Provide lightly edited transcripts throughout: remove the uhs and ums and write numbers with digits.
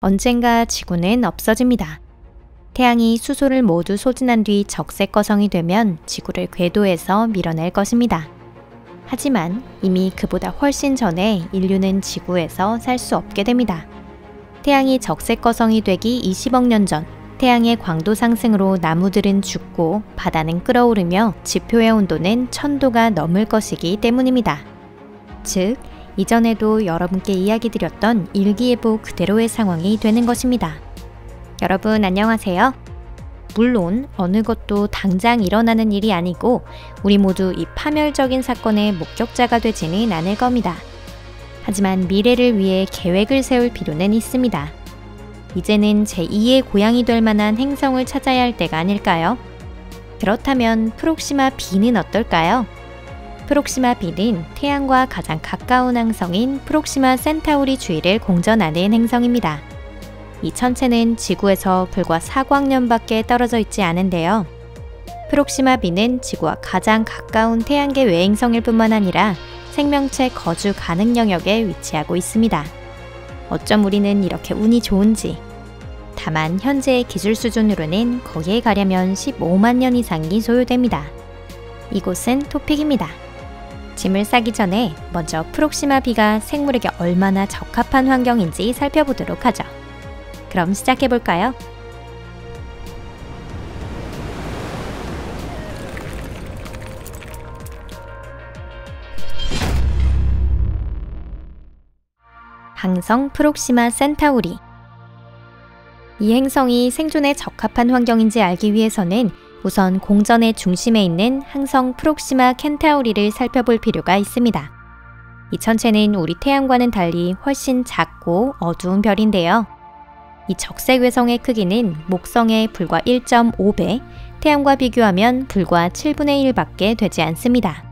언젠가 지구는 없어집니다. 태양이 수소를 모두 소진한 뒤 적색거성이 되면 지구를 궤도에서 밀어낼 것입니다. 하지만 이미 그보다 훨씬 전에 인류는 지구에서 살 수 없게 됩니다. 태양이 적색거성이 되기 20억 년 전, 태양의 광도 상승으로 나무들은 죽고 바다는 끓어오르며 지표의 온도는 1000도가 넘을 것이기 때문입니다. 즉, 이전에도 여러분께 이야기 드렸던 일기예보 그대로의 상황이 되는 것입니다. 여러분 안녕하세요. 물론 어느 것도 당장 일어나는 일이 아니고 우리 모두 이 파멸적인 사건의 목격자가 되지는 않을 겁니다. 하지만 미래를 위해 계획을 세울 필요는 있습니다. 이제는 제2의 고향이 될 만한 행성을 찾아야 할 때가 아닐까요? 그렇다면 프록시마 B는 어떨까요? 프록시마 B는 태양과 가장 가까운 행성인 프록시마 센타우리 주위를 공전하는 행성입니다. 이 천체는 지구에서 불과 4광년밖에 떨어져 있지 않은데요. 프록시마 B는 지구와 가장 가까운 태양계 외행성일 뿐만 아니라 생명체 거주 가능 영역에 위치하고 있습니다. 어쩜 우리는 이렇게 운이 좋은지. 다만 현재의 기술 수준으로는 거기에 가려면 15만 년 이상이 소요됩니다. 이곳은 토픽입니다. 짐을 싸기 전에 먼저 프록시마 B가 생물에게 얼마나 적합한 환경인지 살펴보도록 하죠. 그럼 시작해볼까요? 항성 프록시마 센타우리. 이 행성이 생존에 적합한 환경인지 알기 위해서는 우선 공전의 중심에 있는 항성 프록시마 켄타우리를 살펴볼 필요가 있습니다. 이 천체는 우리 태양과는 달리 훨씬 작고 어두운 별인데요. 이 적색 외성의 크기는 목성의 불과 1.5배, 태양과 비교하면 불과 7분의 1밖에 되지 않습니다.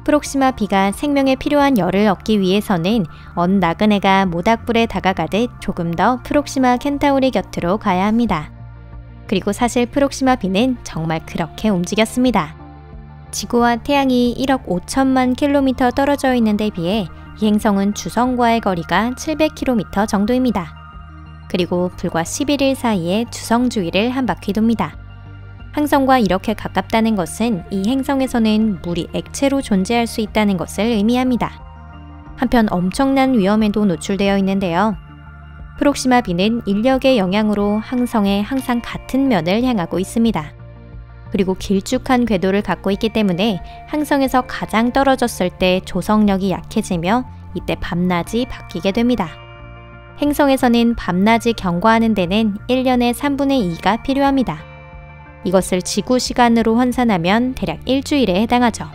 프록시마 B가 생명에 필요한 열을 얻기 위해서는 언 나그네가 모닥불에 다가가듯 조금 더 프록시마 켄타우리 곁으로 가야 합니다. 그리고 사실 프록시마 B는 정말 그렇게 움직였습니다. 지구와 태양이 1억 5천만 킬로미터 떨어져 있는 데 비해 이 행성은 주성과의 거리가 700km 정도입니다. 그리고 불과 11일 사이에 주성 주위를 한 바퀴 돕니다. 항성과 이렇게 가깝다는 것은 이 행성에서는 물이 액체로 존재할 수 있다는 것을 의미합니다. 한편 엄청난 위험에도 노출되어 있는데요. 프록시마 B는 인력의 영향으로 항성에 항상 같은 면을 향하고 있습니다. 그리고 길쭉한 궤도를 갖고 있기 때문에 항성에서 가장 떨어졌을 때 조성력이 약해지며 이때 밤낮이 바뀌게 됩니다. 행성에서는 밤낮이 경과하는 데는 1년의 3분의 2가 필요합니다. 이것을 지구 시간으로 환산하면 대략 일주일에 해당하죠.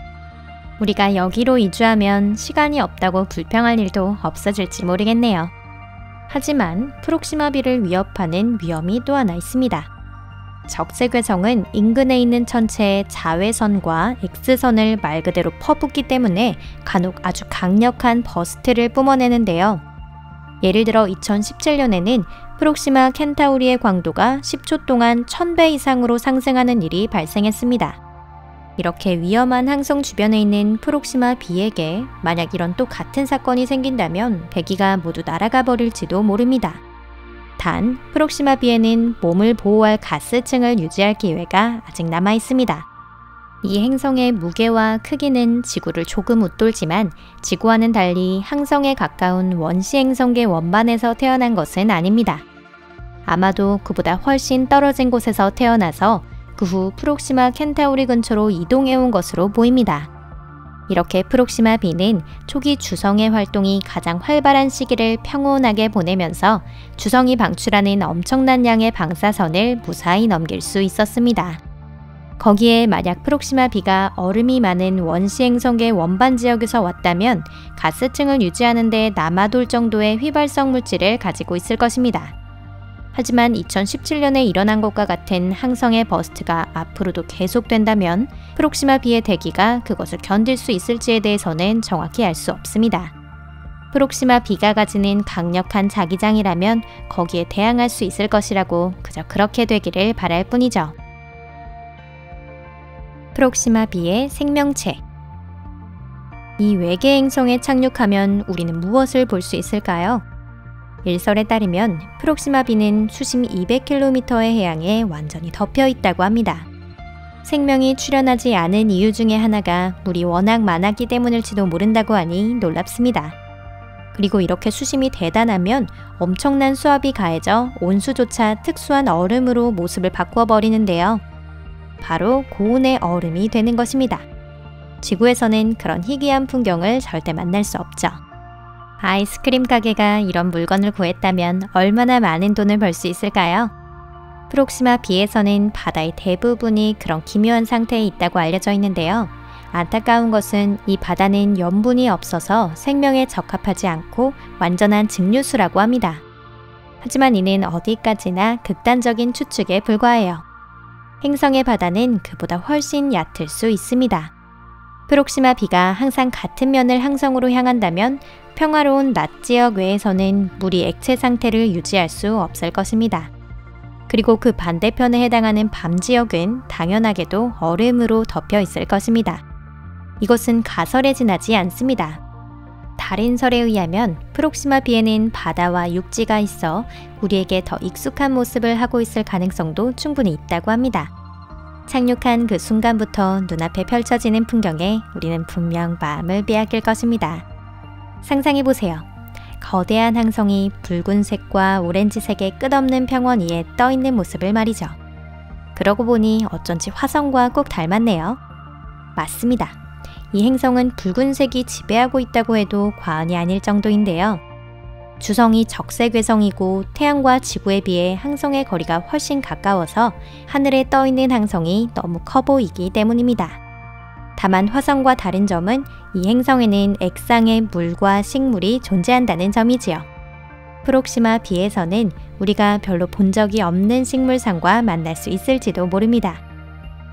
우리가 여기로 이주하면 시간이 없다고 불평할 일도 없어질지 모르겠네요. 하지만 프록시마 B를 위협하는 위험이 또 하나 있습니다. 적색외성은 인근에 있는 천체의 자외선과 X선을 말 그대로 퍼붓기 때문에 간혹 아주 강력한 버스트를 뿜어내는데요. 예를 들어 2017년에는 프록시마 켄타우리의 광도가 10초 동안 1000배 이상으로 상승하는 일이 발생했습니다. 이렇게 위험한 항성 주변에 있는 프록시마 B에게 만약 이런 또 같은 사건이 생긴다면 대기가 모두 날아가 버릴지도 모릅니다. 단, 프록시마 B에는 몸을 보호할 가스층을 유지할 기회가 아직 남아 있습니다. 이 행성의 무게와 크기는 지구를 조금 웃돌지만 지구와는 달리 항성에 가까운 원시 행성계 원반에서 태어난 것은 아닙니다. 아마도 그보다 훨씬 떨어진 곳에서 태어나서 그 후 프록시마 켄타우리 근처로 이동해온 것으로 보입니다. 이렇게 프록시마 B는 초기 주성의 활동이 가장 활발한 시기를 평온하게 보내면서 주성이 방출하는 엄청난 양의 방사선을 무사히 넘길 수 있었습니다. 거기에 만약 프록시마 B가 얼음이 많은 원시 행성계 원반 지역에서 왔다면 가스층을 유지하는 데 남아돌 정도의 휘발성 물질을 가지고 있을 것입니다. 하지만 2017년에 일어난 것과 같은 항성의 버스트가 앞으로도 계속된다면 프록시마 B의 대기가 그것을 견딜 수 있을지에 대해서는 정확히 알 수 없습니다. 프록시마 B가 가지는 강력한 자기장이라면 거기에 대항할 수 있을 것이라고 그저 그렇게 되기를 바랄 뿐이죠. 프록시마 B의 생명체. 이 외계 행성에 착륙하면 우리는 무엇을 볼 수 있을까요? 일설에 따르면 프록시마 B는 수심 200km의 해양에 완전히 덮여 있다고 합니다. 생명이 출현하지 않은 이유 중에 하나가 물이 워낙 많았기 때문일지도 모른다고 하니 놀랍습니다. 그리고 이렇게 수심이 대단하면 엄청난 수압이 가해져 온수조차 특수한 얼음으로 모습을 바꾸어 버리는데요. 바로 고온의 얼음이 되는 것입니다. 지구에서는 그런 희귀한 풍경을 절대 만날 수 없죠. 아이스크림 가게가 이런 물건을 구했다면 얼마나 많은 돈을 벌 수 있을까요? 프록시마 B에서는 바다의 대부분이 그런 기묘한 상태에 있다고 알려져 있는데요. 안타까운 것은 이 바다는 염분이 없어서 생명에 적합하지 않고 완전한 증류수라고 합니다. 하지만 이는 어디까지나 극단적인 추측에 불과해요. 행성의 바다는 그보다 훨씬 얕을 수 있습니다. 프록시마 B가 항상 같은 면을 항성으로 향한다면 평화로운 낮 지역 외에서는 물이 액체 상태를 유지할 수 없을 것입니다. 그리고 그 반대편에 해당하는 밤 지역은 당연하게도 얼음으로 덮여 있을 것입니다. 이것은 가설에 지나지 않습니다. 다른 설에 의하면 프록시마 B에는 바다와 육지가 있어 우리에게 더 익숙한 모습을 하고 있을 가능성도 충분히 있다고 합니다. 착륙한 그 순간부터 눈앞에 펼쳐지는 풍경에 우리는 분명 마음을 빼앗길 것입니다. 상상해보세요. 거대한 항성이 붉은색과 오렌지색의 끝없는 평원 위에 떠있는 모습을 말이죠. 그러고 보니 어쩐지 화성과 꼭 닮았네요. 맞습니다. 이 행성은 붉은색이 지배하고 있다고 해도 과언이 아닐 정도인데요. 주성이 적색외성이고 태양과 지구에 비해 항성의 거리가 훨씬 가까워서 하늘에 떠있는 항성이 너무 커 보이기 때문입니다. 다만 화성과 다른 점은 이 행성에는 액상의 물과 식물이 존재한다는 점이지요. 프록시마 B에서는 우리가 별로 본 적이 없는 식물상과 만날 수 있을지도 모릅니다.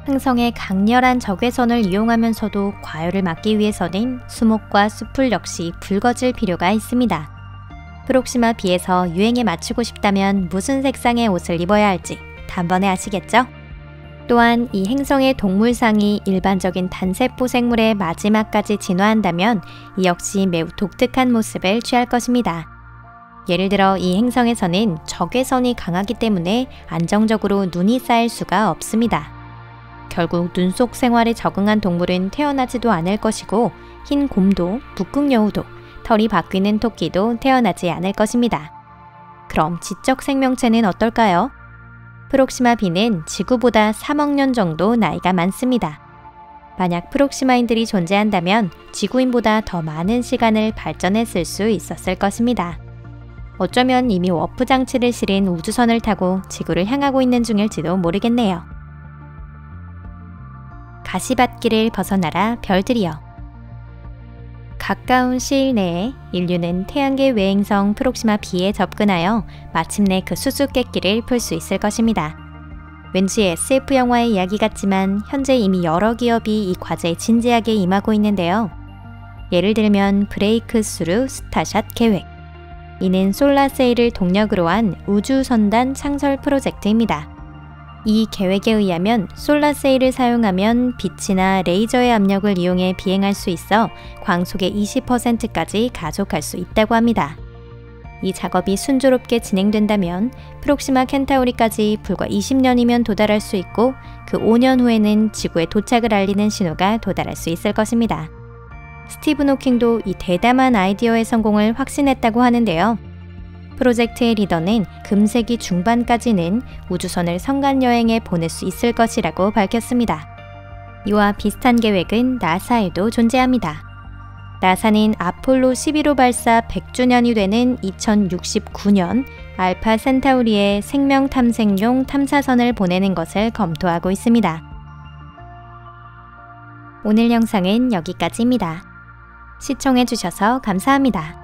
항성의 강렬한 적외선을 이용하면서도 과열을 막기 위해서는 수목과 숲을 역시 붉어질 필요가 있습니다. 프록시마 B에서 유행에 맞추고 싶다면 무슨 색상의 옷을 입어야 할지 단번에 아시겠죠? 또한 이 행성의 동물상이 일반적인 단세포 생물의 마지막까지 진화한다면 이 역시 매우 독특한 모습을 취할 것입니다. 예를 들어 이 행성에서는 적외선이 강하기 때문에 안정적으로 눈이 쌓일 수가 없습니다. 결국 눈 속 생활에 적응한 동물은 태어나지도 않을 것이고 흰 곰도, 북극여우도, 털이 바뀌는 토끼도 태어나지 않을 것입니다. 그럼 지적 생명체는 어떨까요? 프록시마 B는 지구보다 3억 년 정도 나이가 많습니다. 만약 프록시마인들이 존재한다면 지구인보다 더 많은 시간을 발전했을 수 있었을 것입니다. 어쩌면 이미 워프 장치를 실은 우주선을 타고 지구를 향하고 있는 중일지도 모르겠네요. 가시밭길을 벗어나라 별들이여. 가까운 시일 내에 인류는 태양계 외행성 프록시마 B에 접근하여 마침내 그 수수께끼를 풀 수 있을 것입니다. 왠지 SF 영화의 이야기 같지만 현재 이미 여러 기업이 이 과제에 진지하게 임하고 있는데요. 예를 들면 브레이크 스루 스타샷 계획. 이는 솔라세일을 동력으로 한 우주선단 창설 프로젝트입니다. 이 계획에 의하면 솔라세일을 사용하면 빛이나 레이저의 압력을 이용해 비행할 수 있어 광속의 20%까지 가속할 수 있다고 합니다. 이 작업이 순조롭게 진행된다면 프록시마 켄타우리까지 불과 20년이면 도달할 수 있고 그 5년 후에는 지구에 도착을 알리는 신호가 도달할 수 있을 것입니다. 스티븐 호킹도 이 대담한 아이디어의 성공을 확신했다고 하는데요. 프로젝트의 리더는 금세기 중반까지는 우주선을 성간여행에 보낼 수 있을 것이라고 밝혔습니다. 이와 비슷한 계획은 나사에도 존재합니다. 나사는 아폴로 11호 발사 100주년이 되는 2069년 알파 센타우리에 생명 탐색용 탐사선을 보내는 것을 검토하고 있습니다. 오늘 영상은 여기까지입니다. 시청해주셔서 감사합니다.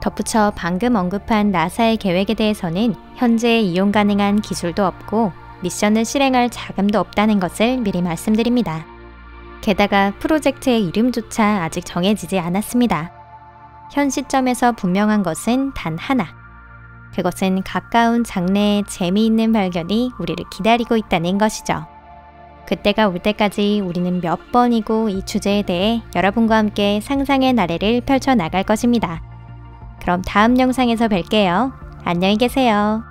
덧붙여 방금 언급한 나사의 계획에 대해서는 현재 이용 가능한 기술도 없고 미션을 실행할 자금도 없다는 것을 미리 말씀드립니다. 게다가 프로젝트의 이름조차 아직 정해지지 않았습니다. 현 시점에서 분명한 것은 단 하나. 그것은 가까운 장래에 재미있는 발견이 우리를 기다리고 있다는 것이죠. 그때가 올 때까지 우리는 몇 번이고 이 주제에 대해 여러분과 함께 상상의 나래를 펼쳐나갈 것입니다. 그럼 다음 영상에서 뵐게요. 안녕히 계세요.